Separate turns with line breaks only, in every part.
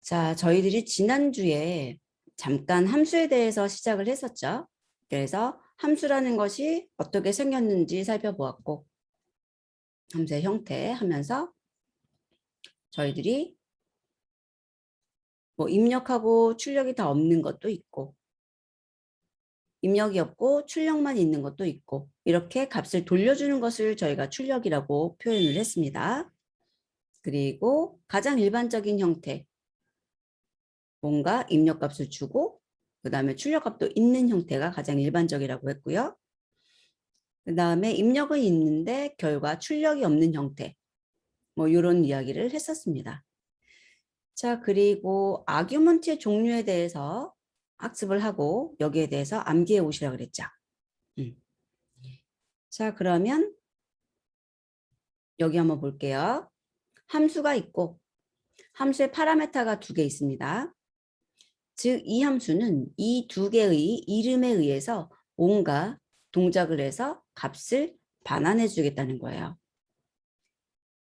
자, 저희들이 지난주에 잠깐 함수에 대해서 시작을 했었죠. 그래서 함수라는 것이 어떻게 생겼는지 살펴보았고, 함수의 형태 하면서 저희들이 입력하고 출력이 다 없는 것도 있고, 입력이 없고 출력만 있는 것도 있고, 이렇게 값을 돌려주는 것을 저희가 출력이라고 표현을 했습니다. 그리고 가장 일반적인 형태, 뭔가 입력값을 주고 그 다음에 출력값도 있는 형태가 가장 일반적이라고 했고요. 그 다음에 입력은 있는데 결과 출력이 없는 형태, 이런 이야기를 했었습니다. 자, 그리고 아규먼트의 종류에 대해서 학습을 하고 여기에 대해서 암기해 오시라고 그랬죠. 자, 그러면 여기 한번 볼게요. 함수가 있고 함수의 파라메타가 두 개 있습니다. 즉, 이 함수는 이 두 개의 이름에 의해서 뭔가 동작을 해서 값을 반환해 주겠다는 거예요.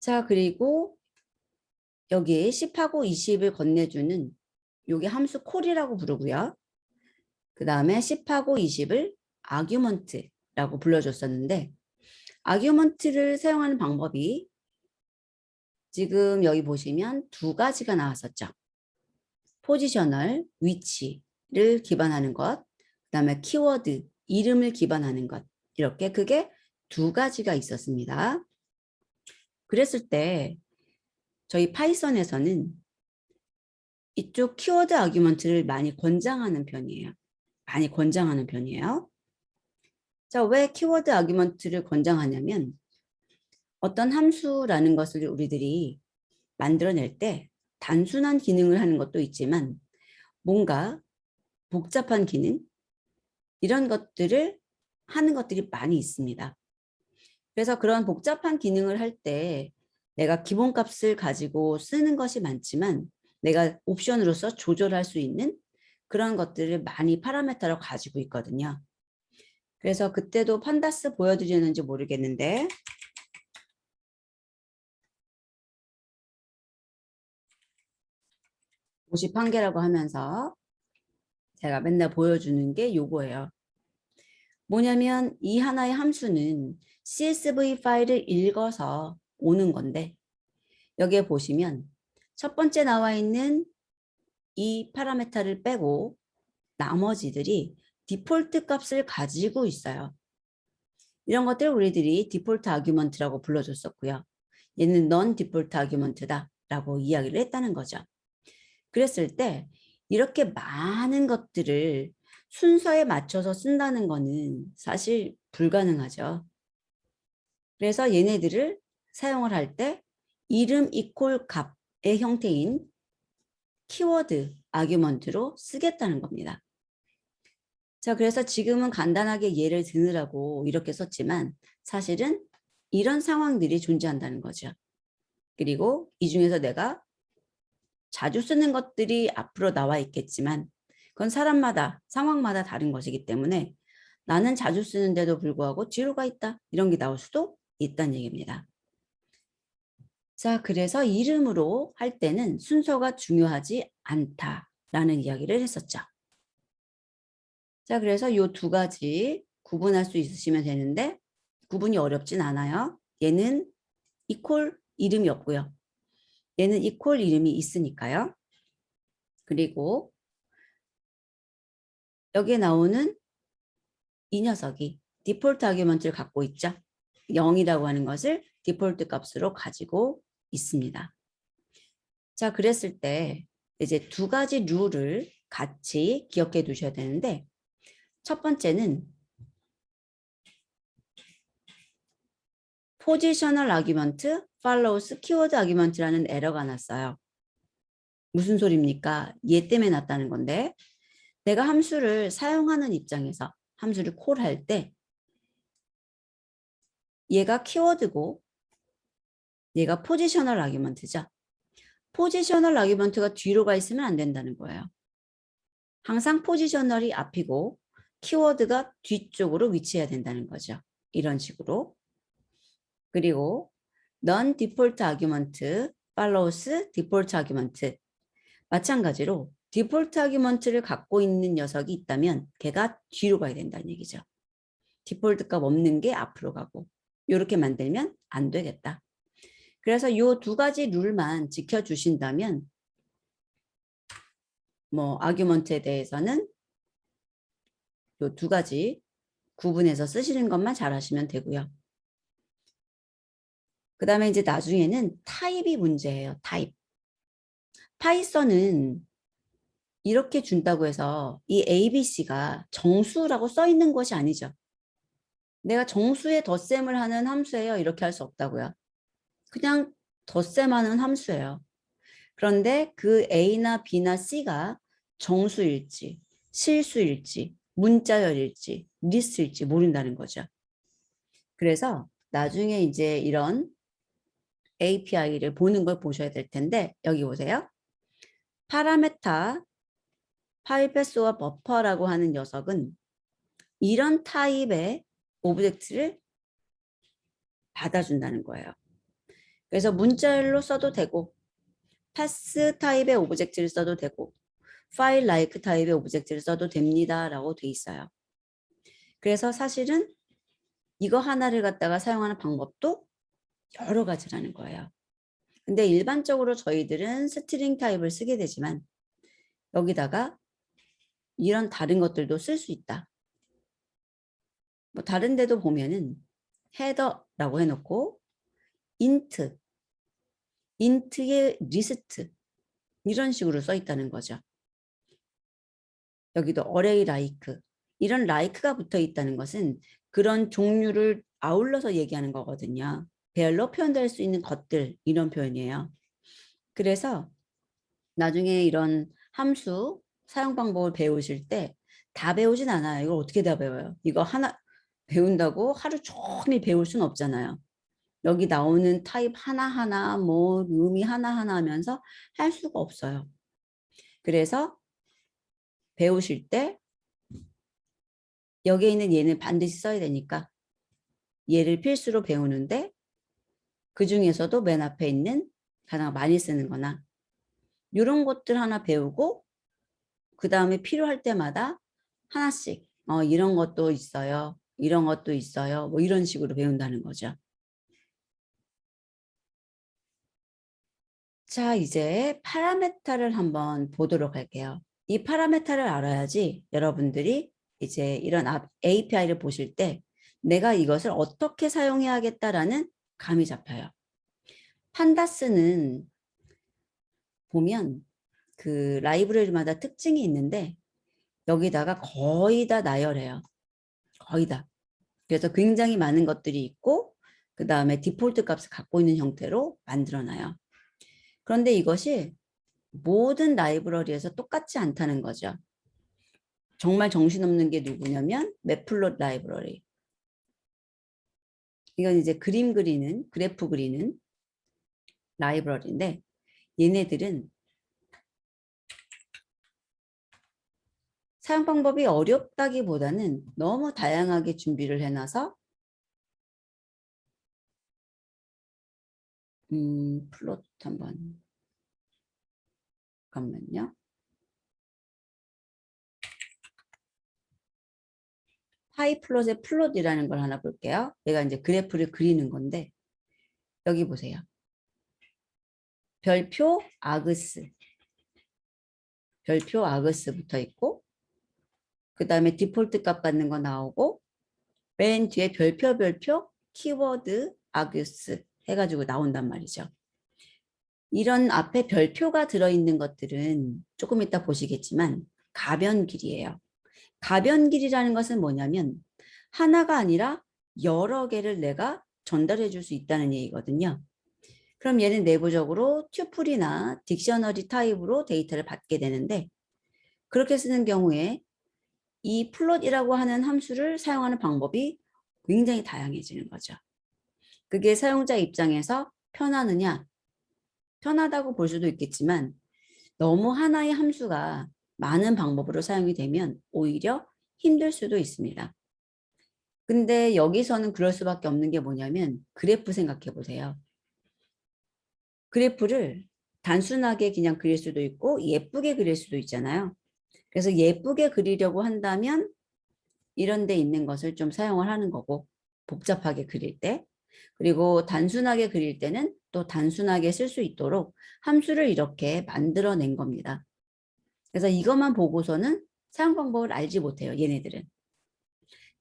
자, 그리고 여기에 10하고 20을 건네주는 요게 함수 콜이라고 부르고요. 그 다음에 10하고 20을 아규먼트라고 불러줬었는데, 아규먼트를 사용하는 방법이 지금 여기 보시면 두 가지가 나왔었죠. 포지셔널, 위치를 기반하는 것, 그 다음에 키워드, 이름을 기반하는 것, 이렇게 그게 두 가지가 있었습니다. 그랬을 때 저희 파이썬에서는 이쪽 키워드 아규먼트를 많이 권장하는 편이에요. 자, 왜 키워드 아규먼트를 권장하냐면 어떤 함수라는 것을 우리들이 만들어낼 때 단순한 기능을 하는 것도 있지만 뭔가 복잡한 기능, 이런 것들을 하는 것들이 많이 있습니다. 그래서 그런 복잡한 기능을 할 때 내가 기본값을 가지고 쓰는 것이 많지만 내가 옵션으로서 조절할 수 있는 그런 것들을 많이 파라메터로 가지고 있거든요. 그래서 그때도 판다스 보여드리는지 모르겠는데, 오십 한 개라고 하면서 제가 맨날 보여주는 게 요거예요. 뭐냐면 이 하나의 함수는 CSV 파일을 읽어서 오는 건데, 여기에 보시면 첫 번째 나와 있는 이 파라메터를 빼고 나머지들이 디폴트 값을 가지고 있어요. 이런 것들을 우리들이 디폴트 아규먼트라고 불러줬었고요. 얘는 넌 디폴트 아규먼트다 라고 이야기를 했다는 거죠. 그랬을 때 이렇게 많은 것들을 순서에 맞춰서 쓴다는 거는 사실 불가능하죠. 그래서 얘네들을 사용을 할 때 이름 이퀄 값의 형태인 키워드 아규먼트로 쓰겠다는 겁니다. 자, 그래서 지금은 간단하게 예를 드느라고 이렇게 썼지만 사실은 이런 상황들이 존재한다는 거죠. 그리고 이 중에서 내가 자주 쓰는 것들이 앞으로 나와 있겠지만 그건 사람마다 상황마다 다른 것이기 때문에 나는 자주 쓰는데도 불구하고 뒤로 가 있다, 이런 게 나올 수도 있다는 얘기입니다. 자, 그래서 이름으로 할 때는 순서가 중요하지 않다라는 이야기를 했었죠. 자, 그래서 이 두 가지 구분할 수 있으시면 되는데 구분이 어렵진 않아요. 얘는 이퀄 이름이 없고요. 얘는 이퀄 이름이 있으니까요. 그리고 여기에 나오는 이 녀석이 디폴트 아규먼트를 갖고 있죠. 0이라고 하는 것을 디폴트 값으로 가지고 있습니다. 자, 그랬을 때 이제 두 가지 룰을 같이 기억해 두셔야 되는데, 첫 번째는 포지셔널 아규먼트 follows 키워드 아규먼트라는 에러가 났어요. 무슨 소리입니까? 얘 때문에 났다는 건데, 내가 함수를 사용하는 입장에서 함수를 콜할 때 얘가 키워드고 얘가 포지셔널 아규먼트죠. 포지셔널 아규먼트가 뒤로 가 있으면 안 된다는 거예요. 항상 포지셔널이 앞이고 키워드가 뒤쪽으로 위치해야 된다는 거죠. 이런 식으로. 그리고 non default argument follows default argument. 마찬가지로 디폴트 아규먼트를 갖고 있는 녀석이 있다면 걔가 뒤로 가야 된다는 얘기죠. 디폴트 값 없는 게 앞으로 가고 이렇게 만들면 안 되겠다. 그래서 이 두 가지 룰만 지켜주신다면 뭐 아규먼트에 대해서는 이 두 가지 구분해서 쓰시는 것만 잘 하시면 되고요. 그 다음에 이제 나중에는 타입이 문제예요. 타입. 파이썬은 이렇게 준다고 해서 이 ABC가 정수라고 써 있는 것이 아니죠. 내가 정수에 덧셈을 하는 함수예요. 이렇게 할 수 없다고요. 그냥 덧셈하는 함수예요. 그런데 그 A나 B나 C가 정수일지, 실수일지, 문자열일지, 리스트일지 모른다는 거죠. 그래서 나중에 이제 이런 API를 보는 걸 보셔야 될 텐데 여기 보세요. 파라메타, 파일 패스와 버퍼라고 하는 녀석은 이런 타입의 오브젝트를 받아준다는 거예요. 그래서 문자열로 써도 되고 패스 타입의 오브젝트를 써도 되고 파일 라이크 타입의 오브젝트를 써도 됩니다 라고 돼 있어요. 그래서 사실은 이거 하나를 갖다가 사용하는 방법도 여러 가지라는 거예요. 근데 일반적으로 저희들은 스트링 타입을 쓰게 되지만 여기다가 이런 다른 것들도 쓸 수 있다. 뭐 다른 데도 보면은 헤더라고 해놓고 인트, 인트의 리스트 이런 식으로 써 있다는 거죠. 여기도 어레이 라이크 이런 라이크가 붙어 있다는 것은 그런 종류를 아울러서 얘기하는 거거든요. 배열로 표현될 수 있는 것들 이런 표현이에요. 그래서 나중에 이런 함수 사용 방법을 배우실 때 다 배우진 않아요. 이걸 어떻게 다 배워요? 이거 하나 배운다고 하루 종일 배울 수는 없잖아요. 여기 나오는 타입 하나하나 뭐 의미 하나하나 하면서 할 수가 없어요. 그래서 배우실 때 여기에 있는 얘는 반드시 써야 되니까 얘를 필수로 배우는데 그 중에서도 맨 앞에 있는 가장 많이 쓰는 거나 이런 것들 하나 배우고 그 다음에 필요할 때마다 하나씩 이런 것도 있어요. 이런 것도 있어요. 뭐 이런 식으로 배운다는 거죠. 자, 이제 파라메타를 한번 보도록 할게요. 이 파라메타를 알아야지 여러분들이 이제 이런 API를 보실 때 내가 이것을 어떻게 사용해야겠다라는 감이 잡혀요. 판다스는 보면 그 라이브러리마다 특징이 있는데 여기다가 거의 다 나열해요. 거의 다. 그래서 굉장히 많은 것들이 있고 그 다음에 디폴트 값을 갖고 있는 형태로 만들어놔요. 그런데 이것이 모든 라이브러리에서 똑같지 않다는 거죠. 정말 정신없는 게 누구냐면 매플롯 라이브러리. 이건 이제 그림 그리는, 그래프 그리는 라이브러리인데 얘네들은 사용 방법이 어렵다기보다는 너무 다양하게 준비를 해놔서 플롯 한번 잠깐만요. 파이플롯의 플롯이라는 걸 하나 볼게요. 내가 이제 그래프를 그리는 건데 여기 보세요. 별표 아그스 별표 아그스 붙어 있고 그 다음에 디폴트 값 받는 거 나오고 맨 뒤에 별표 키워드 아그스 해가지고 나온단 말이죠. 이런 앞에 별표가 들어있는 것들은 조금 이따 보시겠지만 가변길이에요. 가변길이라는 것은 뭐냐면 하나가 아니라 여러 개를 내가 전달해 줄 수 있다는 얘기거든요. 그럼 얘는 내부적으로 튜플이나 딕셔너리 타입으로 데이터를 받게 되는데 그렇게 쓰는 경우에 이 플롯이라고 하는 함수를 사용하는 방법이 굉장히 다양해지는 거죠. 그게 사용자 입장에서 편하느냐? 편하다고 볼 수도 있겠지만 너무 하나의 함수가 많은 방법으로 사용이 되면 오히려 힘들 수도 있습니다. 근데 여기서는 그럴 수밖에 없는 게 뭐냐면 그래프 생각해 보세요. 그래프를 단순하게 그냥 그릴 수도 있고 예쁘게 그릴 수도 있잖아요. 그래서 예쁘게 그리려고 한다면 이런 데 있는 것을 좀 사용을 하는 거고, 복잡하게 그릴 때. 그리고 단순하게 그릴 때는 또 단순하게 쓸 수 있도록 함수를 이렇게 만들어낸 겁니다. 그래서 이것만 보고서는 사용 방법을 알지 못해요.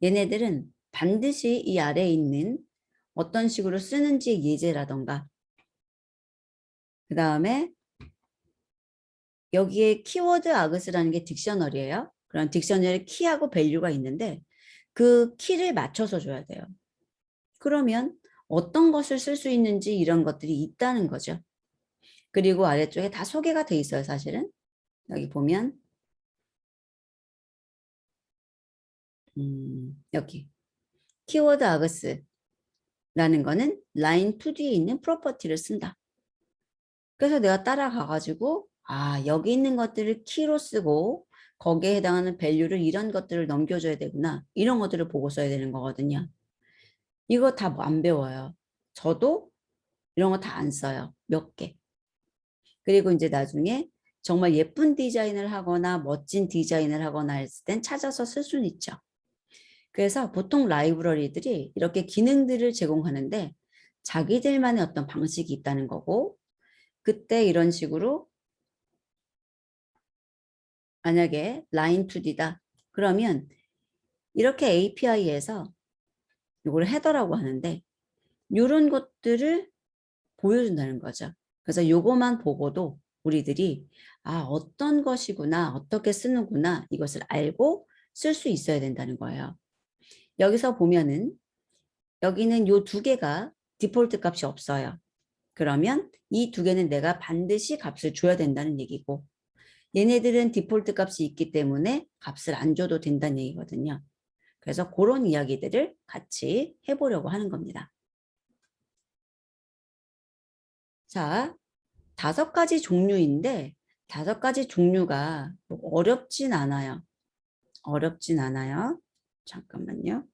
얘네들은 반드시 이 아래에 있는 어떤 식으로 쓰는지 예제라던가, 그 다음에 여기에 키워드 아그스라는 게 딕셔너리예요. 그런 딕셔너리 키하고 밸류가 있는데 그 키를 맞춰서 줘야 돼요. 그러면 어떤 것을 쓸 수 있는지 이런 것들이 있다는 거죠. 그리고 아래쪽에 다 소개가 돼 있어요, 사실은. 여기 보면 여기 키워드 아그스라는 거는 라인 2D에 있는 프로퍼티를 쓴다. 그래서 내가 따라가가지고 여기 있는 것들을 키로 쓰고 거기에 해당하는 밸류를 이런 것들을 넘겨줘야 되구나. 이런 것들을 보고 써야 되는 거거든요. 이거 다 안 배워요. 저도 이런 거 다 안 써요. 몇 개. 그리고 이제 나중에 정말 예쁜 디자인을 하거나 멋진 디자인을 하거나 했을 땐 찾아서 쓸 수는 있죠. 그래서 보통 라이브러리들이 이렇게 기능들을 제공하는데 자기들만의 어떤 방식이 있다는 거고, 그때 이런 식으로 만약에 라인 2D다 그러면 이렇게 API에서 이걸 헤더라고 하는데 이런 것들을 보여준다는 거죠. 그래서 요거만 보고도 우리들이 어떤 것이구나, 어떻게 쓰는구나 이것을 알고 쓸 수 있어야 된다는 거예요. 여기서 보면은 여기는 요 두 개가 디폴트 값이 없어요. 그러면 이 두 개는 내가 반드시 값을 줘야 된다는 얘기고, 얘네들은 디폴트 값이 있기 때문에 값을 안 줘도 된다는 얘기거든요. 그래서 그런 이야기들을 같이 해보려고 하는 겁니다. 자, 5가지 종류인데 5가지 종류가 어렵진 않아요. 어렵진 않아요. 잠깐만요.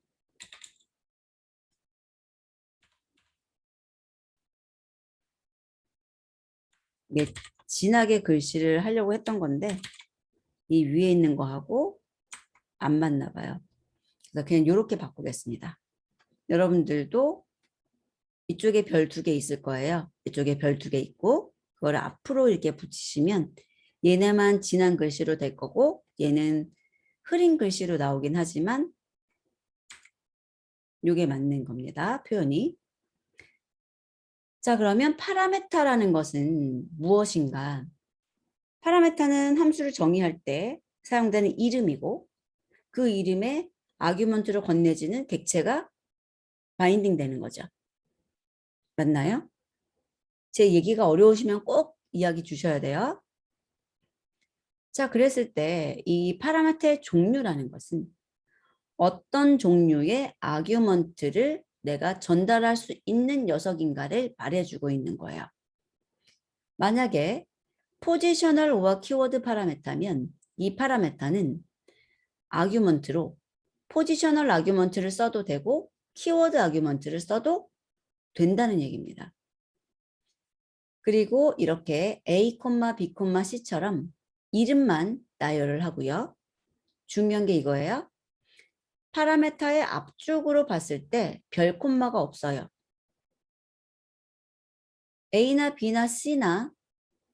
이게 진하게 글씨를 하려고 했던 건데 이 위에 있는 거하고 안 맞나 봐요. 그래서 그냥 이렇게 바꾸겠습니다. 여러분들도 이쪽에 별 2개 있을 거예요. 이쪽에 별 2개 있고 그걸 앞으로 이렇게 붙이시면 얘네만 진한 글씨로 될 거고 얘는 흐린 글씨로 나오긴 하지만 이게 맞는 겁니다. 표현이. 자, 그러면 파라메타라는 것은 무엇인가? 파라메타는 함수를 정의할 때 사용되는 이름이고 그 이름에 아규먼트로 건네지는 객체가 바인딩 되는 거죠. 맞나요? 제 얘기가 어려우시면 꼭 이야기 주셔야 돼요. 자, 그랬을 때 이 파라메타의 종류라는 것은 어떤 종류의 아규먼트를 내가 전달할 수 있는 녀석인가를 말해주고 있는 거예요. 만약에 포지셔널 오어 키워드 파라메타면 이 파라메타는 아규먼트로 포지셔널 아규먼트를 써도 되고 키워드 아규먼트를 써도 된다는 얘기입니다. 그리고 이렇게 A, B, C처럼 이름만 나열을 하고요. 중요한 게 이거예요. 파라메타의 앞쪽으로 봤을 때 별 콤마가 없어요. A나 B나 C나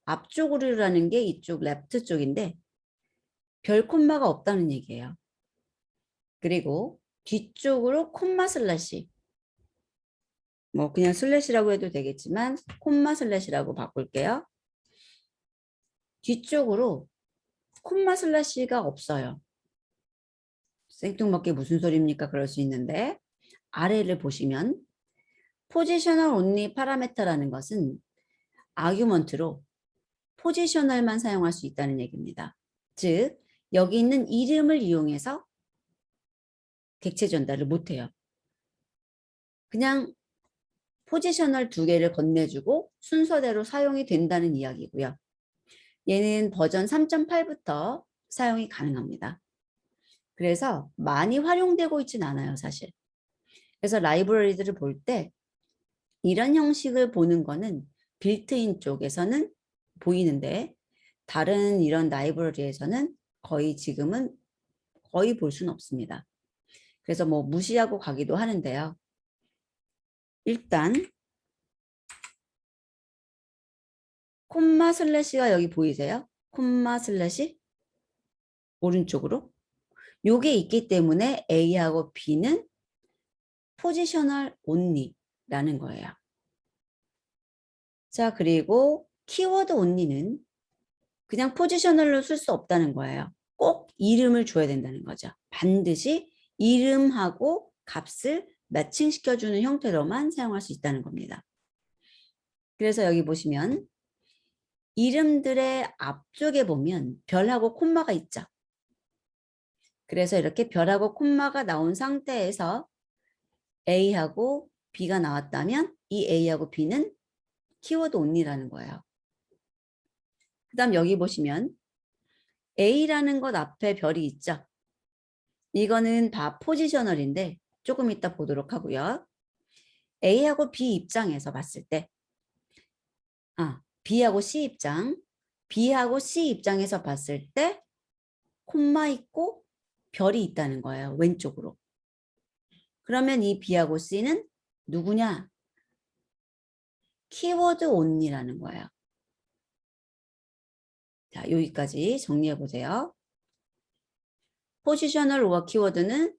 앞쪽으로라는 게 이쪽 레프트 쪽인데 별 콤마가 없다는 얘기예요. 그리고 뒤쪽으로 콤마 슬래시, 뭐 그냥 슬래시라고 해도 되겠지만 콤마 슬래시라고 바꿀게요. 뒤쪽으로 콤마 슬래시가 없어요. 생뚱맞게 무슨 소리입니까? 그럴 수 있는데 아래를 보시면 포지셔널 온리 파라메터라는 것은 아규먼트로 포지셔널만 사용할 수 있다는 얘기입니다. 즉 여기 있는 이름을 이용해서 객체 전달을 못해요. 그냥 포지셔널 2개를 건네주고 순서대로 사용이 된다는 이야기고요. 얘는 버전 3.8부터 사용이 가능합니다. 그래서 많이 활용되고 있진 않아요, 사실. 그래서 라이브러리들을 볼 때 이런 형식을 보는 거는 빌트인 쪽에서는 보이는데 다른 이런 라이브러리에서는 거의 지금은 거의 볼 수는 없습니다. 그래서 뭐 무시하고 가기도 하는데요. 일단 콤마 슬래시가 여기 보이세요? 콤마 슬래시 오른쪽으로 요게 있기 때문에 A하고 B는 포지셔널 온리라는 거예요. 자, 그리고 키워드 온리는 그냥 포지셔널로 쓸 수 없다는 거예요. 꼭 이름을 줘야 된다는 거죠. 반드시 이름하고 값을 매칭시켜주는 형태로만 사용할 수 있다는 겁니다. 그래서 여기 보시면 이름들의 앞쪽에 보면 별하고 콤마가 있죠. 그래서 이렇게 별하고 콤마가 나온 상태에서 A하고 B가 나왔다면 이 A하고 B는 키워드 온리라는 거예요. 그 다음 여기 보시면 A라는 것 앞에 별이 있죠. 이거는 다 포지셔널인데 조금 이따 보도록 하고요. A하고 B 입장에서 봤을 때 B하고 C 입장, B하고 C 입장에서 봤을 때 콤마 있고 별이 있다는 거예요. 왼쪽으로. 그러면 이 B하고 C는 누구냐? 키워드 온리라는 거예요. 자, 여기까지 정리해 보세요. 포지셔널 오어 키워드는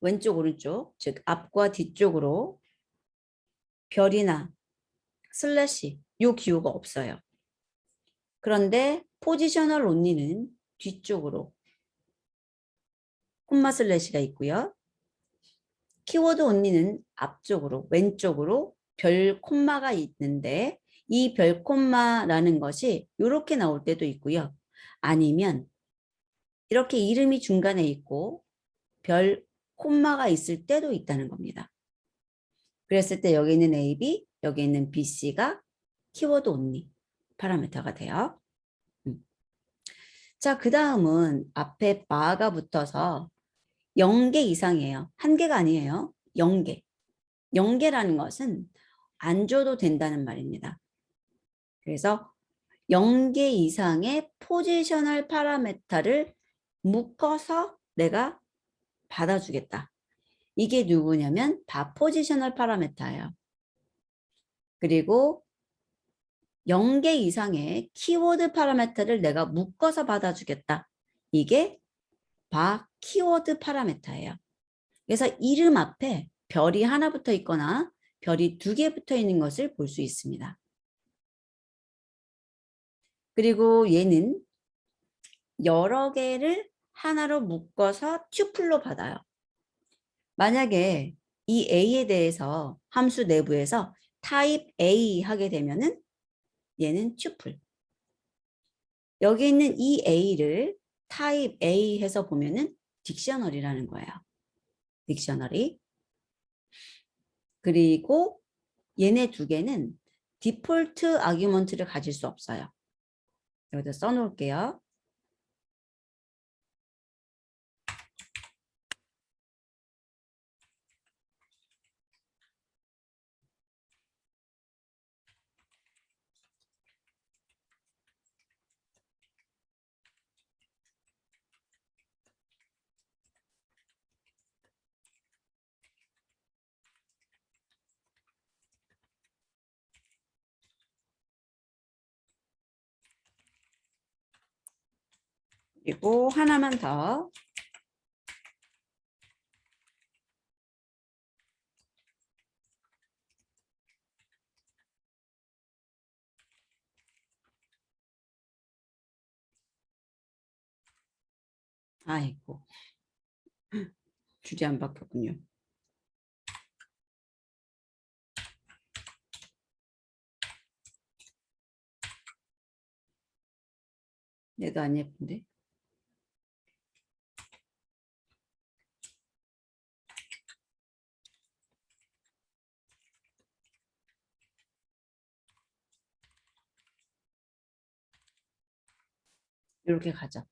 왼쪽 오른쪽, 즉 앞과 뒤쪽으로 별이나 슬래시 요 기호가 없어요. 그런데 포지셔널 온리는 뒤쪽으로 콤마 슬래시가 있고요. 키워드 온리는 앞쪽으로 왼쪽으로 별 콤마가 있는데 이 별 콤마라는 것이 이렇게 나올 때도 있고요. 아니면 이렇게 이름이 중간에 있고 별 콤마가 있을 때도 있다는 겁니다. 그랬을 때 여기 있는 A, B, 여기 있는 B, C가 키워드 온리 파라미터가 돼요. 자, 그 다음은 앞에 바가 붙어서 0개 이상이에요. 1개가 아니에요. 0개. 0개라는 것은 안 줘도 된다는 말입니다. 그래서 0개 이상의 포지셔널 파라미터를 묶어서 내가 받아주겠다. 이게 누구냐면 다 포지셔널 파라미터예요. 그리고 0개 이상의 키워드 파라미터를 내가 묶어서 받아주겠다. 이게 바 키워드 파라미터예요. 그래서 이름 앞에 별이 하나 붙어 있거나 별이 2개 붙어 있는 것을 볼 수 있습니다. 그리고 얘는 여러 개를 하나로 묶어서 튜플로 받아요. 만약에 이 A에 대해서 함수 내부에서 타입 A 하게 되면은 얘는 튜플. 여기 있는 이 A를 타입 A 해서 보면은 딕셔너리라는 거예요. 딕셔너리. 그리고 얘네 2개는 디폴트 아규먼트를 가질 수 없어요. 여기다 써놓을게요. 그리고 하나만 더. 아이고. 줄이 안 바뀌었군요. 얘도 안 예쁜데. 이렇게 가자.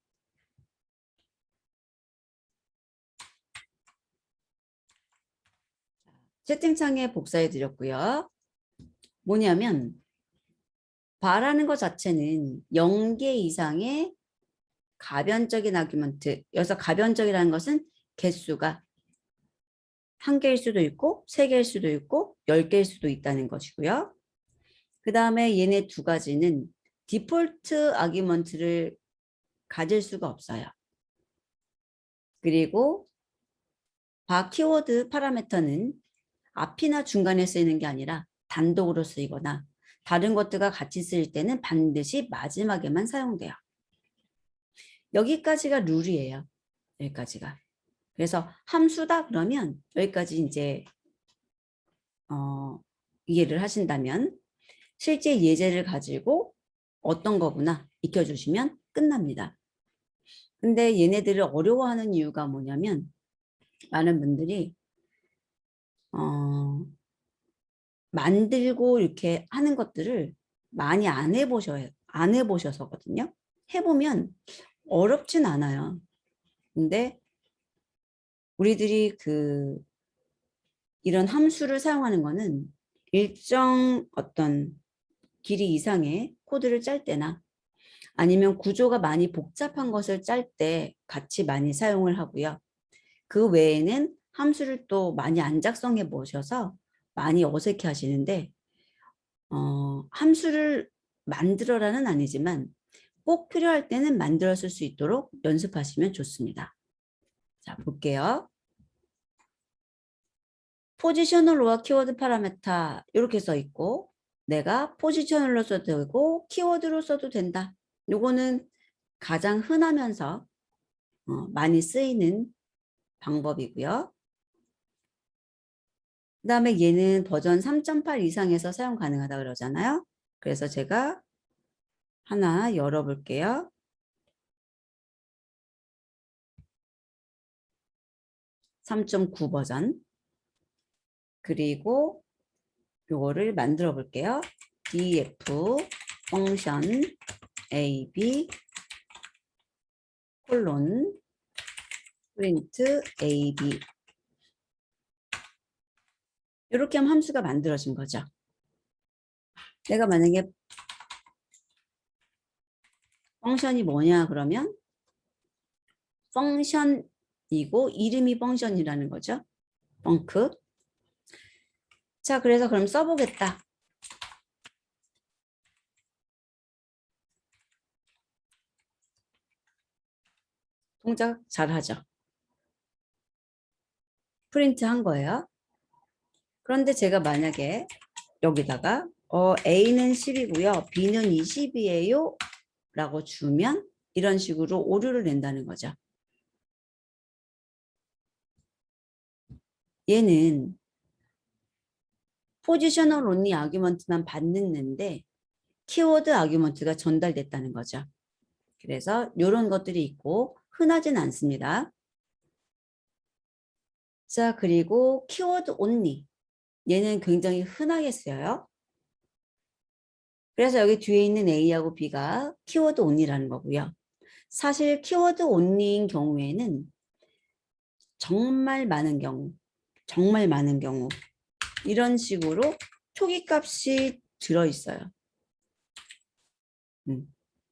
채팅창에 복사해 드렸고요. 뭐냐면 바라는 것 자체는 0개 이상의 가변적인 아규먼트. 여기서 가변적이라는 것은 개수가 1개일 수도 있고 3개일 수도 있고 10개일 수도 있다는 것이고요. 그 다음에 얘네 두 가지는 디폴트 아규먼트를 가질 수가 없어요. 그리고 키워드 파라미터는 앞이나 중간에 쓰이는 게 아니라 단독으로 쓰이거나 다른 것들과 같이 쓰일 때는 반드시 마지막에만 사용돼요. 여기까지가 룰이에요. 여기까지가. 그래서 함수다 그러면 여기까지 이제 이해를 하신다면 실제 예제를 가지고 어떤 거구나 익혀주시면 끝납니다. 근데 얘네들을 어려워하는 이유가 뭐냐면 많은 분들이 만들고 이렇게 하는 것들을 많이 안 해보셔서거든요. 해보면 어렵진 않아요. 근데 우리들이 이런 함수를 사용하는 거는 일정 어떤 길이 이상의 코드를 짤 때나 아니면 구조가 많이 복잡한 것을 짤 때 같이 많이 사용을 하고요. 그 외에는 함수를 또 많이 안 작성해 보셔서 많이 어색해 하시는데 함수를 만들어라는 아니지만 꼭 필요할 때는 만들어 쓸 수 있도록 연습하시면 좋습니다. 자, 볼게요. 포지셔널로와 키워드 파라메타 이렇게 써 있고 내가 포지셔널로 써도 되고 키워드로 써도 된다. 요거는 가장 흔하면서 많이 쓰이는 방법이고요. 그 다음에 얘는 버전 3.8 이상에서 사용 가능하다 그러잖아요. 그래서 제가 하나 열어볼게요. 3.9 버전. 그리고 요거를 만들어 볼게요. df 펑션 ab 콜론 프린트 ab 이렇게 하면 함수가 만들어진 거죠. 내가 만약에 펑션이 뭐냐 그러면 펑션이고 이름이 펑션이라는 거죠. 펑크. 자, 그래서 그럼 써보겠다. 동작 잘하죠. 프린트 한 거예요. 그런데 제가 만약에 여기다가 A는 10이고요. B는 20이에요. 라고 주면 이런 식으로 오류를 낸다는 거죠. 얘는 포지셔널 온리 아규먼트만 받는데 키워드 아규먼트가 전달됐다는 거죠. 그래서 이런 것들이 있고 흔하진 않습니다. 자, 그리고 키워드 온리. 얘는 굉장히 흔하게 쓰여요. 그래서 여기 뒤에 있는 A하고 B가 키워드 온리라는 거고요. 사실 키워드 온리인 경우에는 정말 많은 경우 이런 식으로 초기값이 들어있어요.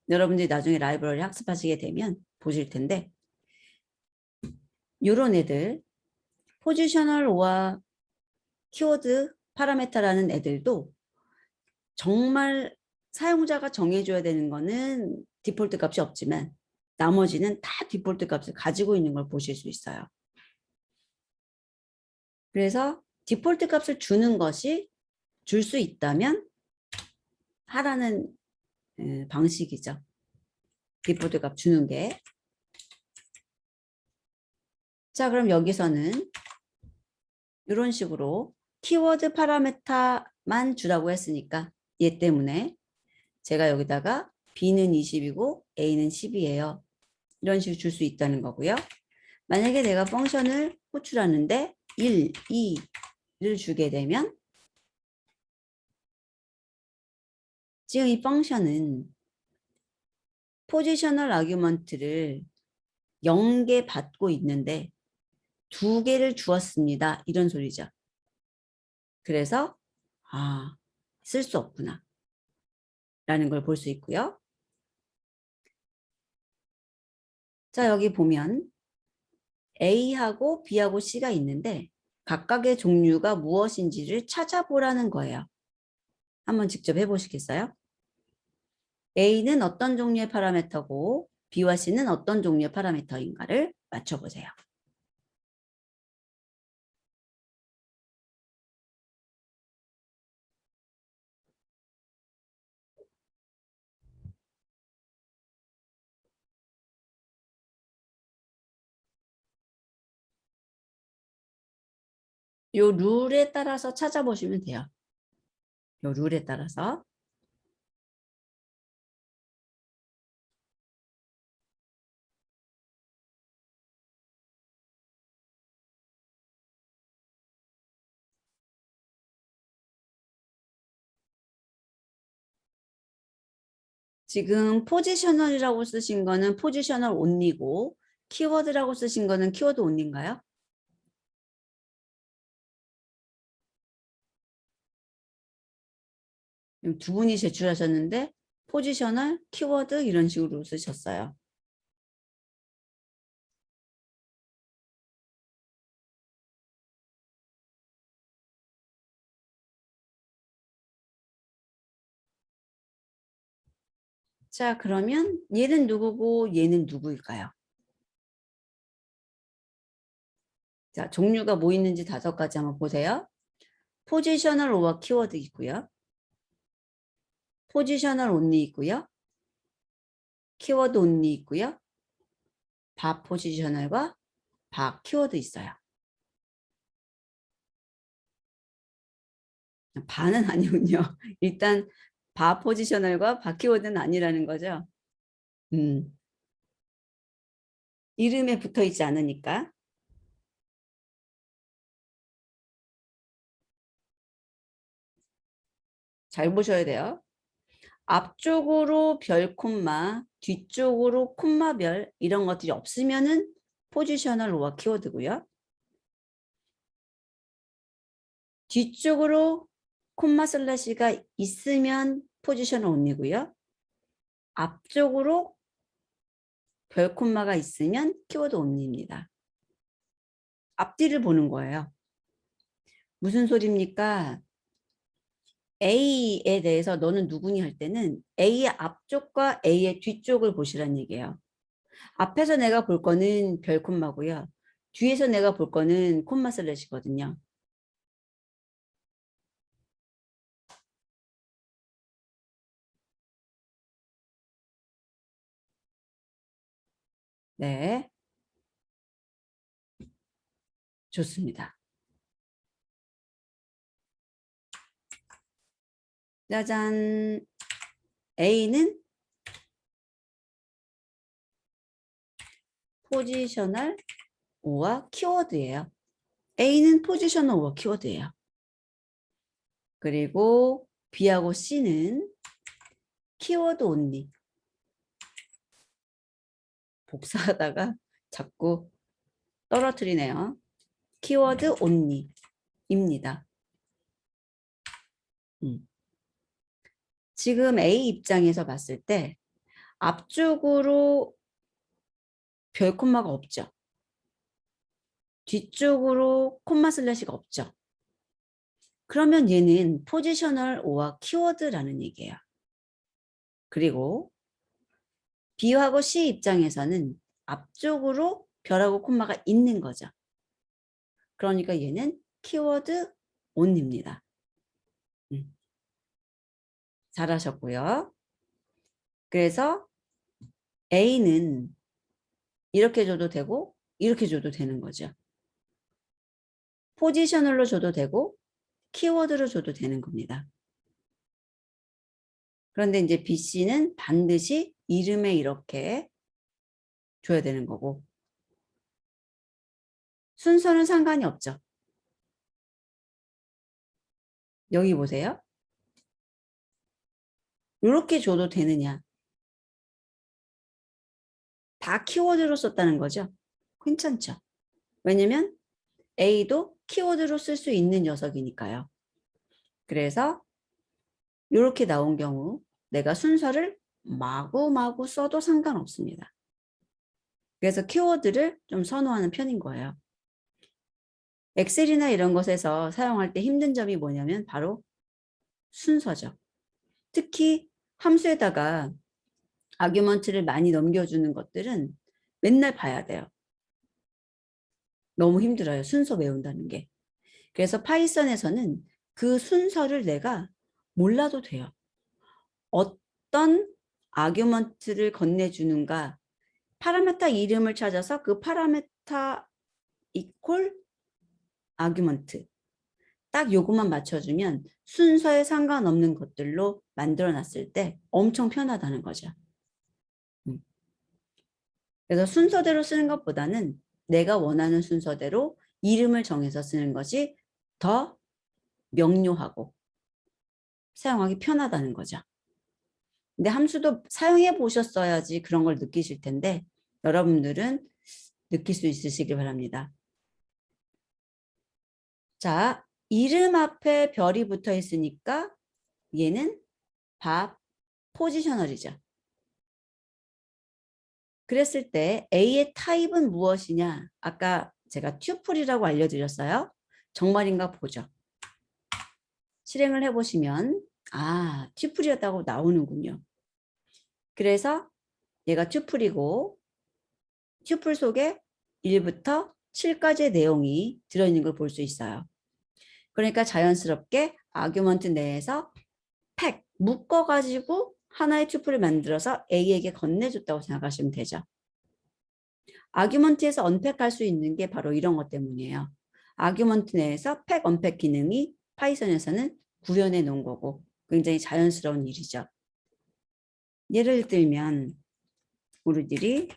여러분들이 나중에 라이브러리 학습하시게 되면 보실 텐데 이런 애들 포지셔널과 키워드 파라메타라는 애들도 정말 사용자가 정해줘야 되는 거는 디폴트 값이 없지만 나머지는 다 디폴트 값을 가지고 있는 걸 보실 수 있어요. 그래서 디폴트 값을 주는 것이 줄 수 있다면 하라는 방식이죠. 디폴트 값 주는 게. 자, 그럼 여기서는 이런 식으로 키워드 파라메타만 주라고 했으니까 얘 때문에 제가 여기다가 B는 20이고 A는 10이에요. 이런 식으로 줄 수 있다는 거고요. 만약에 내가 펑션을 호출하는데 1, 2를 주게 되면 지금 이 펑션은 포지셔널 아규먼트를 0개 받고 있는데 2개를 주었습니다. 이런 소리죠. 그래서 쓸 수 없구나. 라는 걸 볼 수 있고요. 자, 여기 보면 A하고 B하고 C가 있는데 각각의 종류가 무엇인지를 찾아보라는 거예요. 한번 직접 해보시겠어요? A는 어떤 종류의 파라미터고 B와 C는 어떤 종류의 파라미터인가를 맞춰보세요. 요 룰에 따라서 찾아보시면 돼요. 요 룰에 따라서. 지금 포지셔널이라고 쓰신 거는 포지셔널 온리고 키워드라고 쓰신 거는 키워드 온리인가요? 두 분이 제출하셨는데 포지셔널, 키워드 이런 식으로 쓰셨어요. 자, 그러면 얘는 누구고 얘는 누구일까요? 자, 종류가 뭐 있는지 5가지 한번 보세요. 포지셔널 오와 키워드 있고요. 포지셔널 온리 있고요. 키워드 온리 있고요. 바 포지셔널과 바 키워드 있어요. 바는 아니군요. 일단 바 포지셔널과 바 키워드는 아니라는 거죠. 이름에 붙어 있지 않으니까. 잘 보셔야 돼요. 앞쪽으로 별 콤마, 뒤쪽으로 콤마별 이런 것들이 없으면은 포지셔널 오와 키워드고요. 뒤쪽으로 콤마 슬래시가 있으면 포지셔널 온리고요. 앞쪽으로 별 콤마가 있으면 키워드 온리입니다. 앞뒤를 보는 거예요. 무슨 소리입니까? A에 대해서 너는 누구니 할 때는 A의 앞쪽과 A의 뒤쪽을 보시라는 얘기예요. 앞에서 내가 볼 거는 별 콤마고요. 뒤에서 내가 볼 거는 콤마 슬래시거든요. 네, 좋습니다. 짜잔. A는 포지셔널 오와 키워드예요. A는 포지셔널 오와 키워드예요. 그리고 B하고 C는 키워드 온리. 복사하다가 자꾸 떨어뜨리네요. 키워드 온리입니다. 지금 A 입장에서 봤을 때 앞쪽으로 별 콤마가 없죠. 뒤쪽으로 콤마 슬래시가 없죠. 그러면 얘는 포지셔널 오와 키워드라는 얘기예요. 그리고 B하고 C 입장에서는 앞쪽으로 별하고 콤마가 있는 거죠. 그러니까 얘는 키워드 온입니다. 잘하셨고요. 그래서 A는 이렇게 줘도 되고 이렇게 줘도 되는 거죠. 포지셔널로 줘도 되고 키워드로 줘도 되는 겁니다. 그런데 이제 BC는 반드시 이름에 이렇게 줘야 되는 거고 순서는 상관이 없죠. 여기 보세요. 이렇게 줘도 되느냐. 다 키워드로 썼다는 거죠. 괜찮죠. 왜냐면 A도 키워드로 쓸 수 있는 녀석이니까요. 그래서 이렇게 나온 경우 내가 순서를 마구마구 써도 상관없습니다. 그래서 키워드를 좀 선호하는 편인 거예요. 엑셀이나 이런 것에서 사용할 때 힘든 점이 뭐냐면 바로 순서죠. 특히 함수에다가 아규먼트를 많이 넘겨주는 것들은 맨날 봐야 돼요. 너무 힘들어요. 순서 외운다는 게. 그래서 파이썬에서는 그 순서를 내가 몰라도 돼요. 어떤 아규먼트를 건네주는가, 파라메타 이름을 찾아서 그 파라메타 이퀄 아규먼트 딱 요것만 맞춰주면 순서에 상관없는 것들로 만들어 놨을 때 엄청 편하다는 거죠. 그래서 순서대로 쓰는 것보다는 내가 원하는 순서대로 이름을 정해서 쓰는 것이 더 명료하고 사용하기 편하다는 거죠. 근데 함수도 사용해 보셨어야지 그런 걸 느끼실 텐데 여러분들은 느낄 수 있으시길 바랍니다. 자, 이름 앞에 별이 붙어 있으니까 얘는 밥 포지셔널이죠. 그랬을 때 A의 타입은 무엇이냐? 아까 제가 튜플이라고 알려드렸어요. 정말인가 보죠. 실행을 해보시면 튜플이었다고 나오는군요. 그래서 얘가 튜플이고 튜플 속에 1부터 7까지의 내용이 들어있는 걸 볼 수 있어요. 그러니까 자연스럽게 아규먼트 내에서 팩, 묶어가지고 하나의 튜플을 만들어서 A에게 건네줬다고 생각하시면 되죠. 아규먼트에서 언팩할 수 있는 게 바로 이런 것 때문이에요. 아규먼트 내에서 팩, 언팩 기능이 파이썬에서는 구현해 놓은 거고 굉장히 자연스러운 일이죠. 예를 들면 우리들이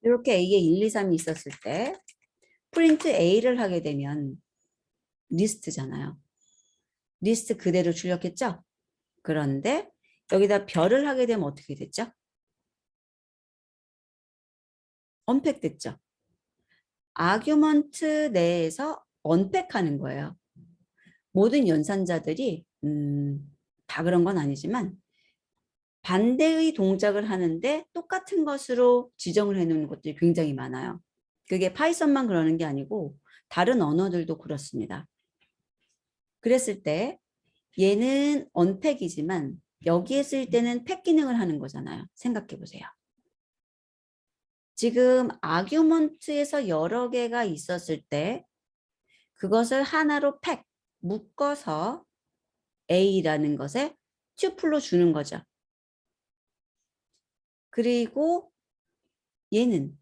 이렇게 A에 1, 2, 3이 있었을 때 프린트 A를 하게 되면 리스트잖아요. 리스트 그대로 출력했죠? 그런데 여기다 별을 하게 되면 어떻게 됐죠? 언팩 됐죠? 아규먼트 내에서 언팩하는 거예요. 모든 연산자들이 다 그런 건 아니지만 반대의 동작을 하는데 똑같은 것으로 지정을 해놓는 것들이 굉장히 많아요. 그게 파이썬만 그러는 게 아니고 다른 언어들도 그렇습니다. 그랬을 때 얘는 언팩이지만 여기에 쓸 때는 팩 기능을 하는 거잖아요. 생각해 보세요. 지금 아규먼트에서 여러 개가 있었을 때 그것을 하나로 팩, 묶어서 A라는 것에 튜플로 주는 거죠. 그리고 얘는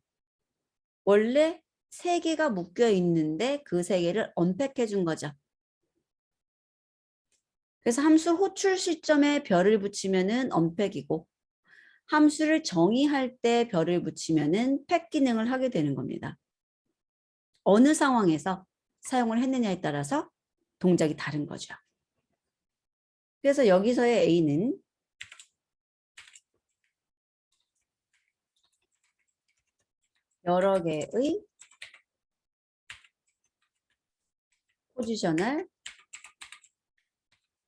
원래 세 개가 묶여 있는데 그 세 개를 언팩해 준 거죠. 그래서 함수 호출 시점에 별을 붙이면은 언팩이고 함수를 정의할 때 별을 붙이면은 팩 기능을 하게 되는 겁니다. 어느 상황에서 사용을 했느냐에 따라서 동작이 다른 거죠. 그래서 여기서의 A는 여러 개의 포지셔널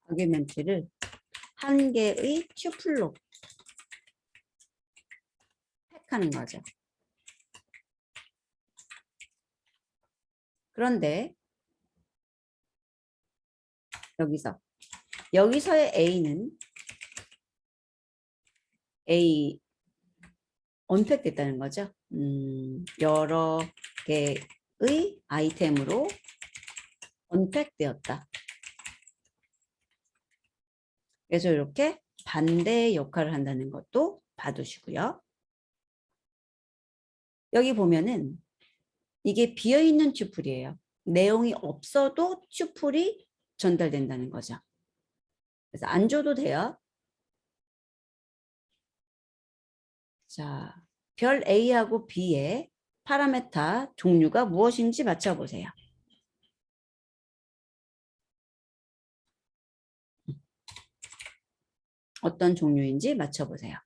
아규먼트를 한 개의 튜플로 팩하는 거죠. 그런데 여기서의 A는 A 언팩됐다는 거죠. 여러 개의 아이템으로 언팩되었다. 그래서 이렇게 반대의 역할을 한다는 것도 봐두시고요. 여기 보면은 이게 비어있는 튜플이에요. 내용이 없어도 튜플이 전달된다는 거죠. 그래서 안 줘도 돼요. 자, 별 A하고 B의 파라메타 종류가 무엇인지 맞춰보세요. 어떤 종류인지 맞춰보세요.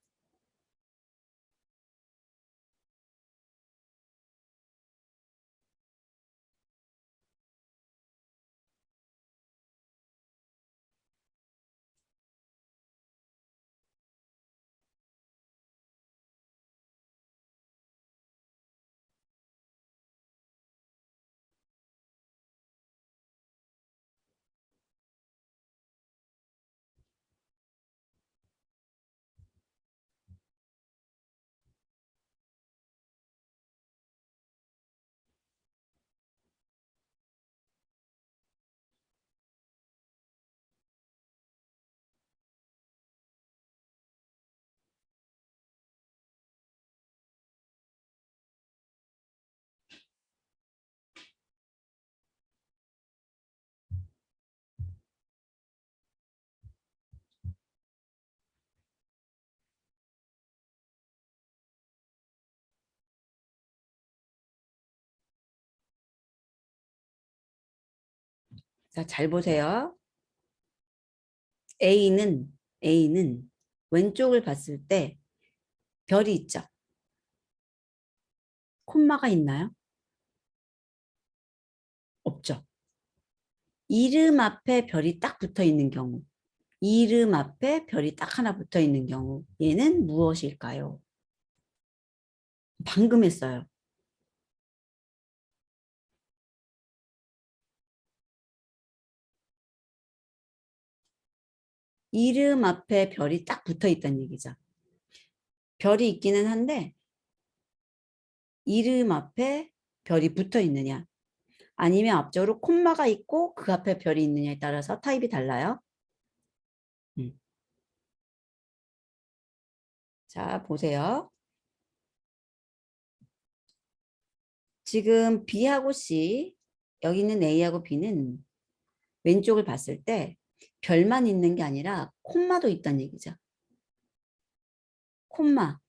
자, 잘 보세요. A는 왼쪽을 봤을 때 별이 있죠. 콤마가 있나요? 없죠. 이름 앞에 별이 딱 붙어 있는 경우, 이름 앞에 별이 딱 하나 붙어 있는 경우, 얘는 무엇일까요? 방금 했어요. 이름 앞에 별이 딱 붙어 있다는 얘기죠. 별이 있기는 한데 이름 앞에 별이 붙어 있느냐 아니면 앞쪽으로 콤마가 있고 그 앞에 별이 있느냐에 따라서 타입이 달라요. 음. 자, 보세요. 지금 B하고 C, 여기 있는 A하고 B는 왼쪽을 봤을 때 별만 있는 게 아니라 콤마도 있다는 얘기죠. 콤마,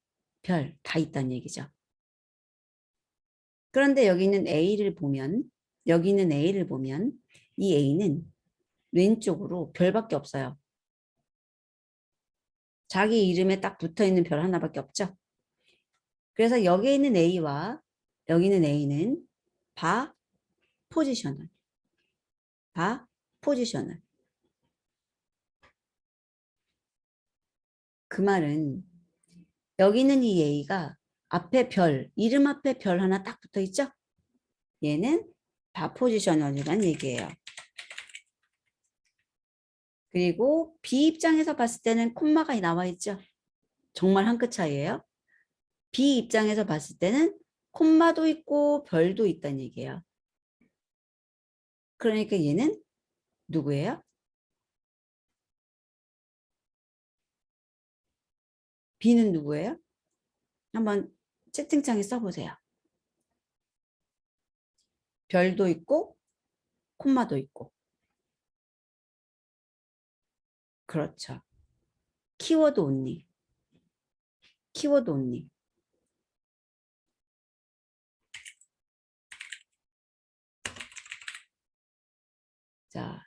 별 다 있다는 얘기죠. 그런데 여기 있는 A를 보면 이 A는 왼쪽으로 별밖에 없어요. 자기 이름에 딱 붙어 있는 별 하나밖에 없죠. 그래서 여기 있는 A와 여기 있는 A는 바 포지셔널, 바 포지셔널. 그 말은 여기 있는 이 A가 앞에 별, 이름 앞에 별 하나 딱 붙어 있죠? 얘는 바 포지셔널이란 얘기예요. 그리고 B 입장에서 봤을 때는 콤마가 나와 있죠? 정말 한 끗 차이예요. B 입장에서 봤을 때는 콤마도 있고 별도 있다는 얘기예요. 그러니까 얘는 누구예요? B는 누구예요? 한번 채팅창에 써보세요. 별도 있고 콤마도 있고. 그렇죠. 키워드 온리. 키워드 온리. 자,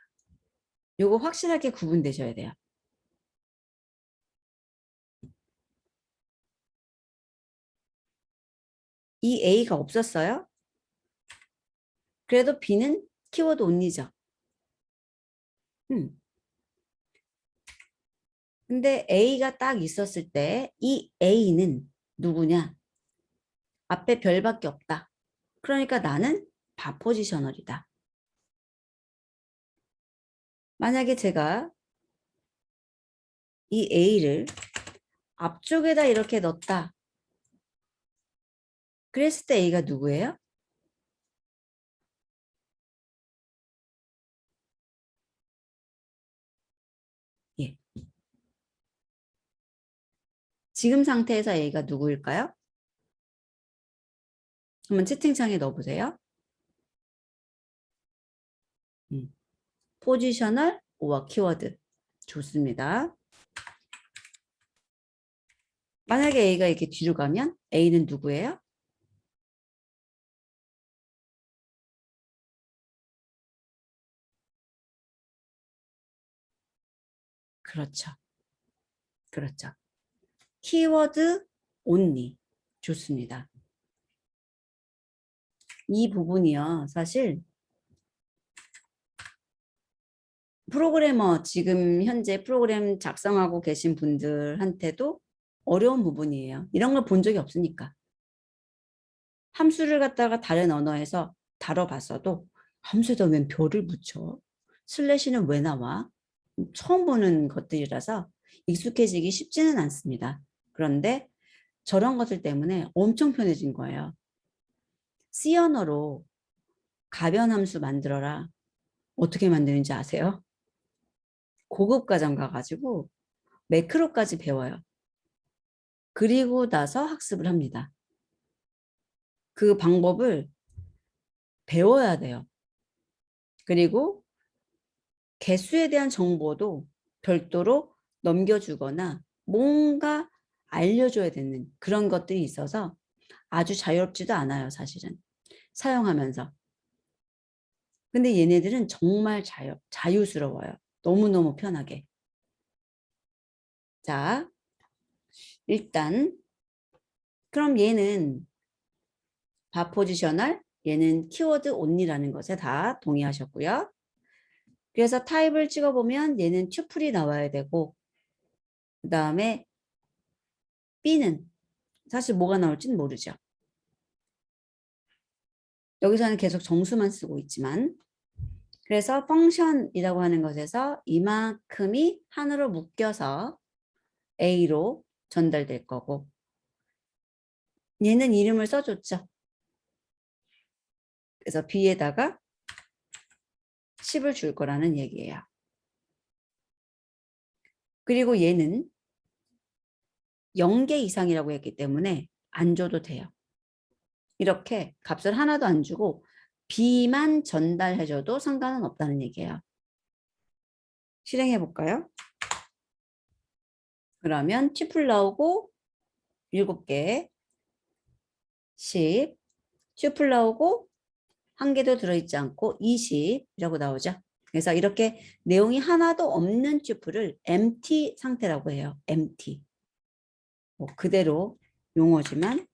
요거 확실하게 구분되셔야 돼요. 이 A가 없었어요? 그래도 B는 키워드 온리죠. 근데 A가 딱 있었을 때 이 A는 누구냐? 앞에 별밖에 없다. 그러니까 나는 바 포지셔널이다. 만약에 제가 이 A를 앞쪽에다 이렇게 넣었다. 그랬을 때 A가 누구예요? 예. 지금 상태에서 A가 누구일까요? 한번 채팅창에 넣어보세요. 포지셔널 오와 키워드. 좋습니다. 만약에 A가 이렇게 뒤로 가면 A는 누구예요? 그렇죠. 그렇죠. 키워드 only. 좋습니다. 이 부분이요. 사실 프로그래머 지금 현재 프로그램 작성하고 계신 분들한테도 어려운 부분이에요. 이런 걸 본 적이 없으니까. 함수를 갖다가 다른 언어에서 다뤄봤어도 함수에다 웬 별을 붙여? 슬래시는 왜 나와? 처음 보는 것들이라서 익숙해지기 쉽지는 않습니다. 그런데 저런 것들 때문에 엄청 편해진 거예요. C 언어로 가변함수 만들어라. 어떻게 만드는지 아세요? 고급 과정 가가지고 매크로까지 배워요. 그리고 나서 학습을 합니다. 그 방법을 배워야 돼요. 그리고 개수에 대한 정보도 별도로 넘겨주거나 뭔가 알려줘야 되는 그런 것들이 있어서 아주 자유롭지도 않아요, 사실은. 사용하면서. 근데 얘네들은 정말 자유스러워요. 너무너무 편하게. 자, 일단 그럼 얘는 바포지셔널, 얘는 키워드 온리라는 것에 다 동의하셨고요. 그래서 타입을 찍어보면 얘는 튜플이 나와야 되고 그 다음에 B는 사실 뭐가 나올지는 모르죠. 여기서는 계속 정수만 쓰고 있지만 그래서 펑션이라고 하는 것에서 이만큼이 한으로 묶여서 A로 전달될 거고 얘는 이름을 써줬죠. 그래서 B에다가 10을 줄 거라는 얘기예요. 그리고 얘는 0개 이상이라고 했기 때문에 안 줘도 돼요. 이렇게 값을 하나도 안 주고 B만 전달해줘도 상관은 없다는 얘기예요. 실행해 볼까요? 그러면 튜플 나오고 7개, 10, 튜플 나오고 한 개도 들어있지 않고 20이라고 나오죠. 그래서 이렇게 내용이 하나도 없는 튜플을 empty 상태라고 해요. empty. 뭐 그대로 용어지만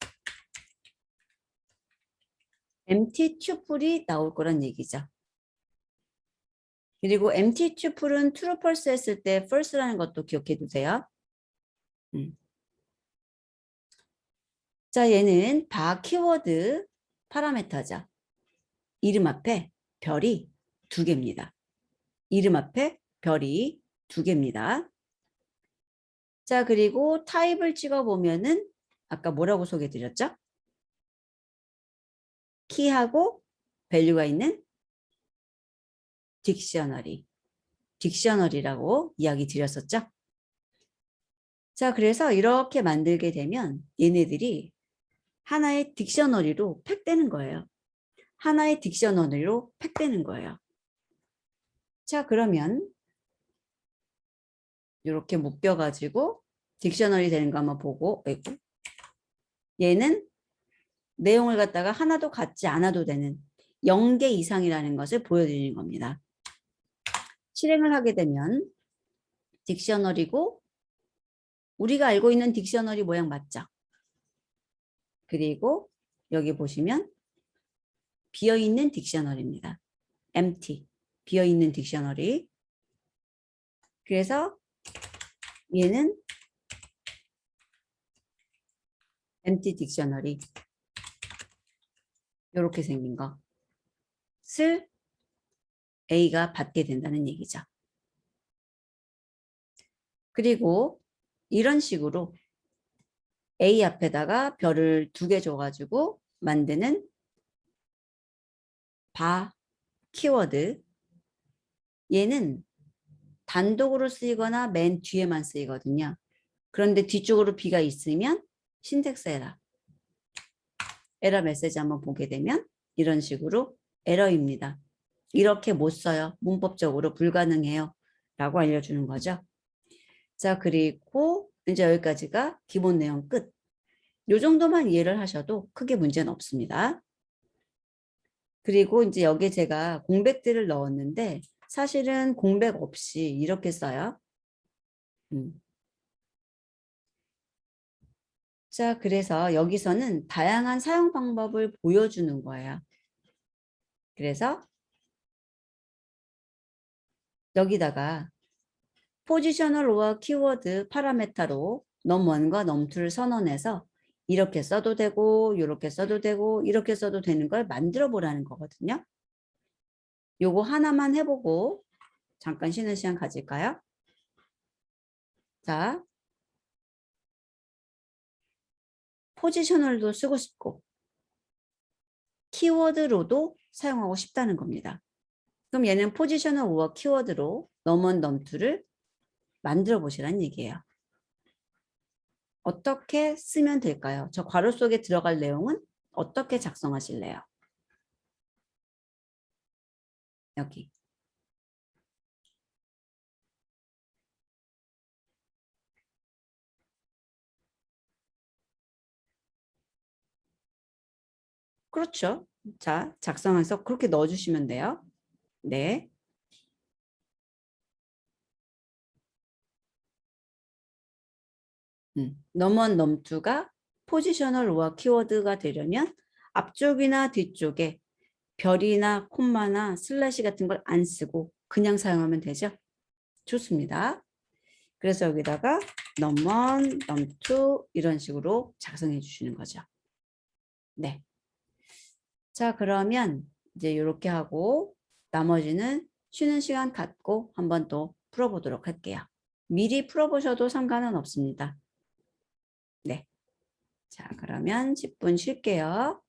empty 튜플이 나올 거란 얘기죠. 그리고 empty 튜플은 true, false 했을 때 false라는 것도 기억해 두세요. 자, 얘는 바 키워드 파라메터죠. 이름 앞에 별이 2개입니다. 이름 앞에 별이 2개입니다. 자, 그리고 타입을 찍어보면은 아까 뭐라고 소개해드렸죠? 키하고 밸류가 있는 딕셔너리라고 이야기 드렸었죠? 자, 그래서 이렇게 만들게 되면 얘네들이 하나의 딕셔너리로 팩되는 거예요. 하나의 딕셔너리로 팩되는 거예요. 자, 그러면 이렇게 묶여가지고 딕셔너리 되는 거 한번 보고 얘는 내용을 갖다가 하나도 같지 않아도 되는 0개 이상이라는 것을 보여드리는 겁니다. 실행을 하게 되면 딕셔너리고 우리가 알고 있는 딕셔너리 모양 맞죠? 그리고 여기 보시면 비어있는 딕셔너리입니다. empty, 비어있는 딕셔너리. 그래서 얘는 empty 딕셔너리 이렇게 생긴 것을 A가 받게 된다는 얘기죠. 그리고 이런 식으로 A 앞에다가 별을 2개 줘가지고 만드는 바 키워드 얘는 단독으로 쓰이거나 맨 뒤에만 쓰이거든요. 그런데 뒤쪽으로 B가 있으면 신텍스 에러 메시지 한번 보게 되면 이런 식으로 에러입니다. 이렇게 못 써요. 문법적으로 불가능해요. 라고 알려주는 거죠. 자, 그리고 이제 여기까지가 기본 내용 끝. 요 정도만 이해를 하셔도 크게 문제는 없습니다. 그리고 이제 여기에 제가 공백들을 넣었는데 사실은 공백 없이 이렇게 써요. 자, 그래서 여기서는 다양한 사용 방법을 보여주는 거예요. 그래서 여기다가 포지셔널 오어 키워드 파라메타로 num1과 num2를 선언해서 이렇게 써도 되고 이렇게 써도 되고 이렇게 써도 되는 걸 만들어 보라는 거거든요. 요거 하나만 해보고 잠깐 쉬는 시간 가질까요? 자, 포지셔널도 쓰고 싶고 키워드로도 사용하고 싶다는 겁니다. 그럼 얘는 포지셔널 오어 키워드로 num1, num2를 만들어 보시라는 얘기예요. 어떻게 쓰면 될까요? 저 괄호 속에 들어갈 내용은 어떻게 작성하실래요? 여기. 그렇죠. 자, 작성해서 그렇게 넣어주시면 돼요. 네. 넘원 넘투가 포지셔널 로어 키워드가 되려면 앞쪽이나 뒤쪽에 별이나 콤마나 슬래시 같은 걸 안 쓰고 그냥 사용하면 되죠. 좋습니다. 그래서 여기다가 넘원, 넘투 이런 식으로 작성해 주시는 거죠. 네. 자, 그러면 이제 이렇게 하고 나머지는 쉬는 시간 갖고 한번 또 풀어보도록 할게요. 미리 풀어보셔도 상관은 없습니다. 네. 자, 그러면 10분 쉴게요.